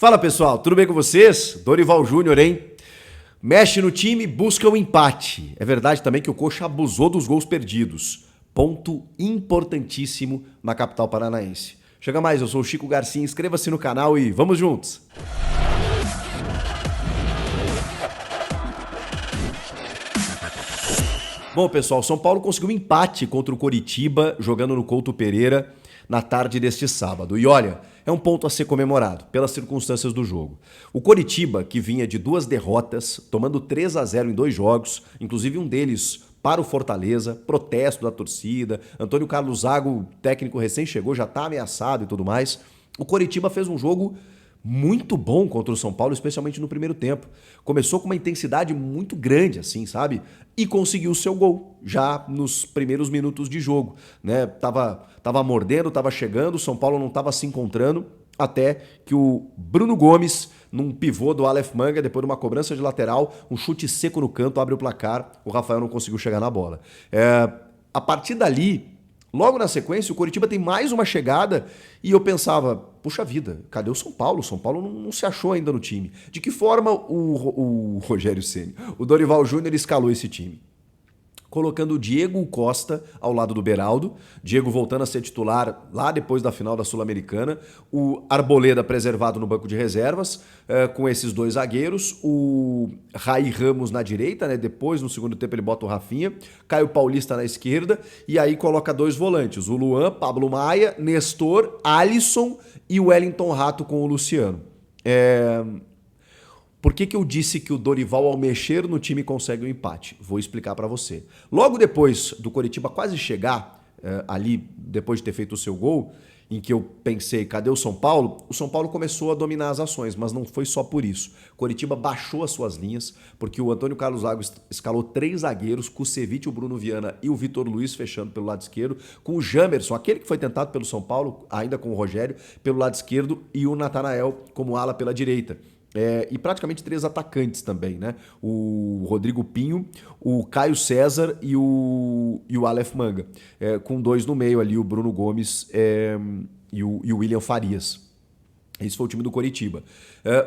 Fala pessoal, tudo bem com vocês? Dorival Júnior, hein? Mexe no time, busca o empate. É verdade também que o Coxa abusou dos gols perdidos. Ponto importantíssimo na capital paranaense. Chega mais, eu sou o Chico Garcia, inscreva-se no canal e vamos juntos! Bom, pessoal, São Paulo conseguiu um empate contra o Coritiba, jogando no Couto Pereira, na tarde deste sábado. E olha, é um ponto a ser comemorado, pelas circunstâncias do jogo. O Coritiba, que vinha de 2 derrotas, tomando 3-0 em 2 jogos, inclusive um deles para o Fortaleza, protesto da torcida, Antônio Carlos Zago, técnico recém chegou, já está ameaçado e tudo mais. O Coritiba fez um jogo muito bom contra o São Paulo, especialmente no primeiro tempo. Começou com uma intensidade muito grande, assim, sabe? E conseguiu o seu gol, já nos primeiros minutos de jogo, né? Tava mordendo, tava chegando, o São Paulo não tava se encontrando, até que o Bruno Gomes, num pivô do Aleph Manga, depois de uma cobrança de lateral, um chute seco no canto, abre o placar, o Rafael não conseguiu chegar na bola. A partir dali, logo na sequência, o Coritiba tem mais uma chegada e eu pensava, puxa vida, cadê o São Paulo? O São Paulo não se achou ainda no time. De que forma o Rogério Ceni, o Dorival Júnior escalou esse time? Colocando o Diego Costa ao lado do Beraldo, Diego voltando a ser titular lá depois da final da Sul-Americana, o Arboleda preservado no banco de reservas, com esses 2 zagueiros, o Raí Ramos na direita, né? Depois no segundo tempo ele bota o Rafinha, Caio Paulista na esquerda, e aí coloca 2 volantes, o Luan, Pablo Maia, Nestor, Alisson e o Wellington Rato com o Luciano. Por que eu disse que o Dorival, ao mexer no time, consegue um empate? Vou explicar para você. Logo depois do Coritiba quase chegar, ali, depois de ter feito o seu gol, em que eu pensei, cadê o São Paulo? O São Paulo começou a dominar as ações, mas não foi só por isso. Coritiba baixou as suas linhas, porque o Antônio Carlos Zago escalou 3 zagueiros, Kusevich, o Bruno Viana e o Vitor Luiz fechando pelo lado esquerdo, com o Jamerson, aquele que foi tentado pelo São Paulo, ainda com o Rogério, pelo lado esquerdo, e o Natanael como ala pela direita. E praticamente 3 atacantes também, né? O Rodrigo Pinho, o Caio César e o Aleph Manga. Com 2 no meio ali, o Bruno Gomes e o William Farias. Esse foi o time do Coritiba.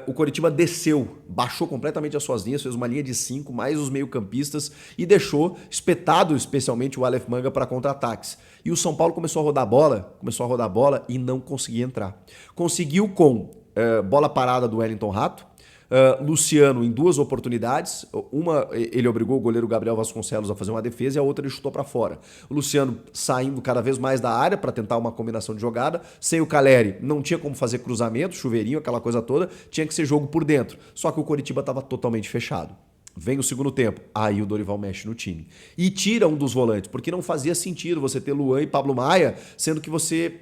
O Coritiba desceu, baixou completamente as suas linhas, fez uma linha de 5, mais os meio-campistas e deixou espetado especialmente o Aleph Manga para contra-ataques. E o São Paulo começou a rodar a bola e não conseguia entrar. Conseguiu com bola parada do Wellington Rato, Luciano em 2 oportunidades, uma ele obrigou o goleiro Gabriel Vasconcelos a fazer uma defesa e a outra ele chutou para fora. O Luciano saindo cada vez mais da área para tentar uma combinação de jogada, sem o Caleri não tinha como fazer cruzamento, chuveirinho, aquela coisa toda, tinha que ser jogo por dentro, só que o Coritiba estava totalmente fechado. Vem o segundo tempo, aí o Dorival mexe no time. E tira um dos volantes, porque não fazia sentido você ter Luan e Pablo Maia, sendo que você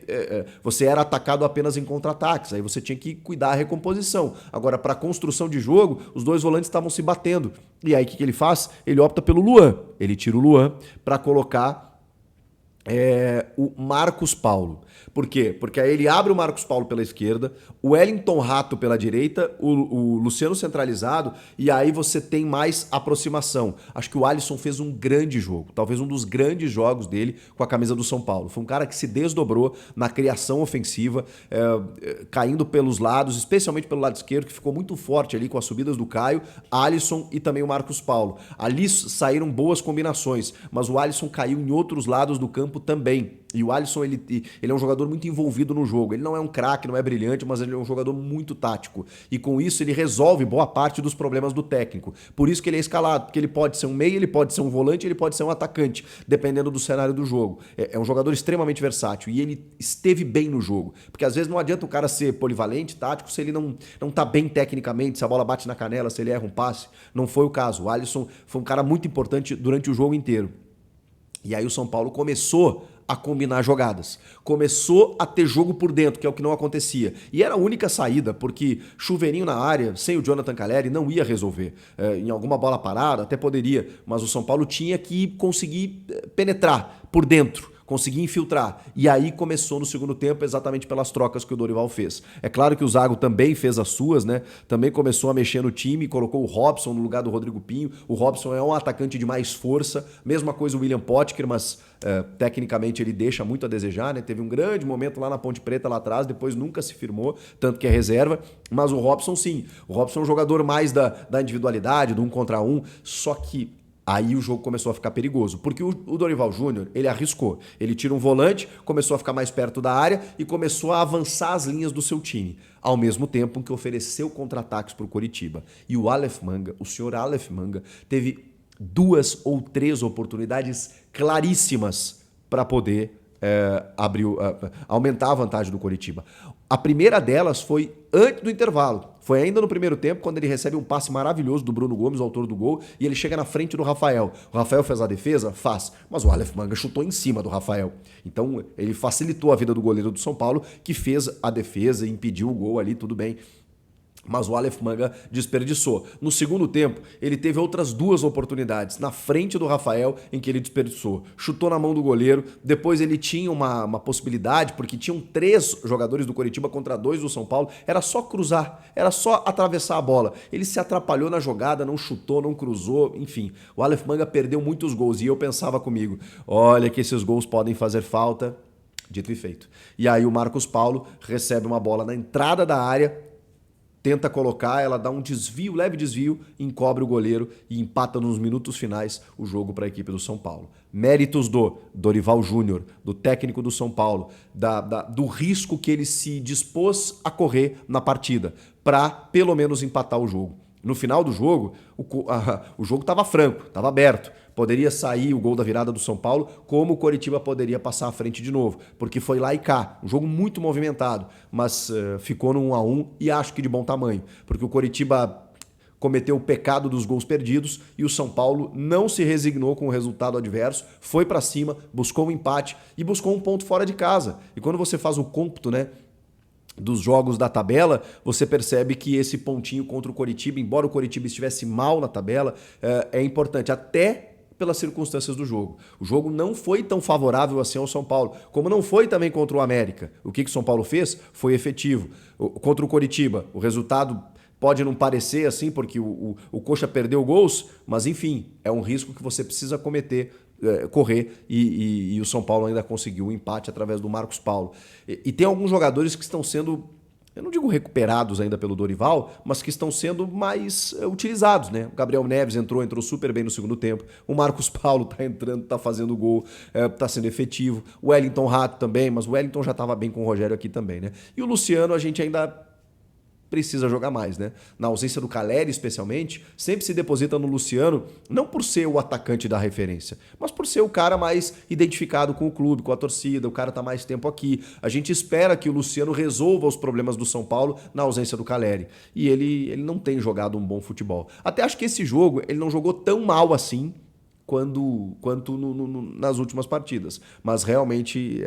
era atacado apenas em contra-ataques. Aí você tinha que cuidar da recomposição. Agora, para a construção de jogo, os 2 volantes estavam se batendo. E aí o que ele faz? Ele opta pelo Luan. Ele tira o Luan para colocar o Marcos Paulo. Por quê? Porque aí ele abre o Marcos Paulo pela esquerda, o Wellington Rato pela direita, o Luciano centralizado, e aí você tem mais aproximação. Acho que o Alisson fez um grande jogo, talvez um dos grandes jogos dele com a camisa do São Paulo. Foi um cara que se desdobrou na criação ofensiva, caindo pelos lados, especialmente pelo lado esquerdo, que ficou muito forte ali com as subidas do Caio, Alisson e também o Marcos Paulo. Ali saíram boas combinações, mas o Alisson caiu em outros lados do campo também. E o Alisson, ele é um jogador muito envolvido no jogo. Ele não é um craque, não é brilhante, mas ele é um jogador muito tático. E com isso ele resolve boa parte dos problemas do técnico. Por isso que ele é escalado, porque ele pode ser um meia, ele pode ser um volante, ele pode ser um atacante, dependendo do cenário do jogo. É um jogador extremamente versátil e ele esteve bem no jogo. Porque às vezes não adianta o cara ser polivalente, tático, se ele não tá bem tecnicamente, se a bola bate na canela, se ele erra um passe. Não foi o caso. O Alisson foi um cara muito importante durante o jogo inteiro. E aí o São Paulo começou a combinar jogadas. Começou a ter jogo por dentro, que é o que não acontecia. E era a única saída, porque chuveirinho na área, sem o Jonathan Caleri, não ia resolver. Em alguma bola parada, até poderia, mas o São Paulo tinha que conseguir penetrar por dentro, conseguia infiltrar. E aí começou no segundo tempo exatamente pelas trocas que o Dorival fez. É claro que o Zago também fez as suas, né? Também começou a mexer no time, colocou o Robson no lugar do Rodrigo Pinho. O Robson é um atacante de mais força. Mesma coisa o William Potker, mas tecnicamente ele deixa muito a desejar, né? Teve um grande momento lá na Ponte Preta lá atrás, depois nunca se firmou, tanto que é reserva. Mas o Robson sim. O Robson é um jogador mais da individualidade, do 1 contra 1, só que aí o jogo começou a ficar perigoso, porque o Dorival Júnior, ele arriscou. Ele tira um volante, começou a ficar mais perto da área e começou a avançar as linhas do seu time, ao mesmo tempo que ofereceu contra-ataques para o Coritiba. E o Aleph Manga, o senhor Aleph Manga, teve 2 ou 3 oportunidades claríssimas para poder aumentar a vantagem do Coritiba. A primeira delas foi antes do intervalo. Foi ainda no primeiro tempo, quando ele recebe um passe maravilhoso do Bruno Gomes, o autor do gol, e ele chega na frente do Rafael. O Rafael fez a defesa? Faz. Mas o Aleph Manga chutou em cima do Rafael. Então, ele facilitou a vida do goleiro do São Paulo, que fez a defesa e impediu o gol ali, tudo bem. Mas o Aleph Manga desperdiçou. No segundo tempo, ele teve outras 2 oportunidades na frente do Rafael em que ele desperdiçou. Chutou na mão do goleiro, depois ele tinha uma possibilidade, porque tinham 3 jogadores do Coritiba contra 2 do São Paulo, era só cruzar, era só atravessar a bola. Ele se atrapalhou na jogada, não chutou, não cruzou, enfim. O Aleph Manga perdeu muitos gols e eu pensava comigo, olha que esses gols podem fazer falta, dito e feito. E aí o Marcos Paulo recebe uma bola na entrada da área, tenta colocar, ela dá um desvio, leve desvio, encobre o goleiro e empata nos minutos finais o jogo para a equipe do São Paulo. Méritos do Dorival Júnior, do técnico do São Paulo, do risco que ele se dispôs a correr na partida para pelo menos empatar o jogo. No final do jogo, o jogo estava franco, estava aberto. Poderia sair o gol da virada do São Paulo, como o Coritiba poderia passar à frente de novo, porque foi lá e cá. Um jogo muito movimentado, mas ficou no 1-1 e acho que de bom tamanho, porque o Coritiba cometeu o pecado dos gols perdidos e o São Paulo não se resignou com o resultado adverso, foi para cima, buscou um empate e buscou um ponto fora de casa. E quando você faz o cômputo, né, dos jogos da tabela, você percebe que esse pontinho contra o Coritiba, embora o Coritiba estivesse mal na tabela, é importante, até pelas circunstâncias do jogo. O jogo não foi tão favorável assim ao São Paulo, como não foi também contra o América. O que o São Paulo fez foi efetivo. Contra o Coritiba, o resultado pode não parecer assim, porque o Coxa perdeu gols, mas enfim, é um risco que você precisa correr e o São Paulo ainda conseguiu o empate através do Marcos Paulo. E tem alguns jogadores que estão sendo, eu não digo recuperados ainda pelo Dorival, mas que estão sendo mais utilizados, né? O Gabriel Neves entrou super bem no segundo tempo. O Marcos Paulo tá entrando, tá fazendo gol, tá sendo efetivo. O Wellington Rato também, mas o Wellington já estava bem com o Rogério aqui também, né? E o Luciano a gente ainda precisa jogar mais, né? Na ausência do Caleri, especialmente, sempre se deposita no Luciano, não por ser o atacante da referência, mas por ser o cara mais identificado com o clube, com a torcida, o cara tá mais tempo aqui. A gente espera que o Luciano resolva os problemas do São Paulo na ausência do Caleri. E ele não tem jogado um bom futebol. Até acho que esse jogo ele não jogou tão mal assim quanto nas últimas partidas. Mas realmente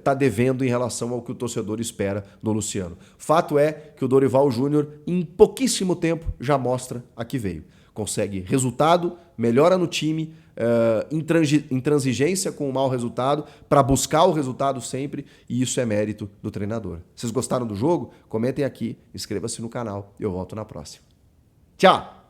tá devendo em relação ao que o torcedor espera do Luciano. Fato é que o Dorival Júnior, em pouquíssimo tempo, já mostra a que veio. Consegue resultado, melhora no time, intransigência com o mau resultado, para buscar o resultado sempre, e isso é mérito do treinador. Vocês gostaram do jogo? Comentem aqui, inscreva-se no canal e eu volto na próxima. Tchau!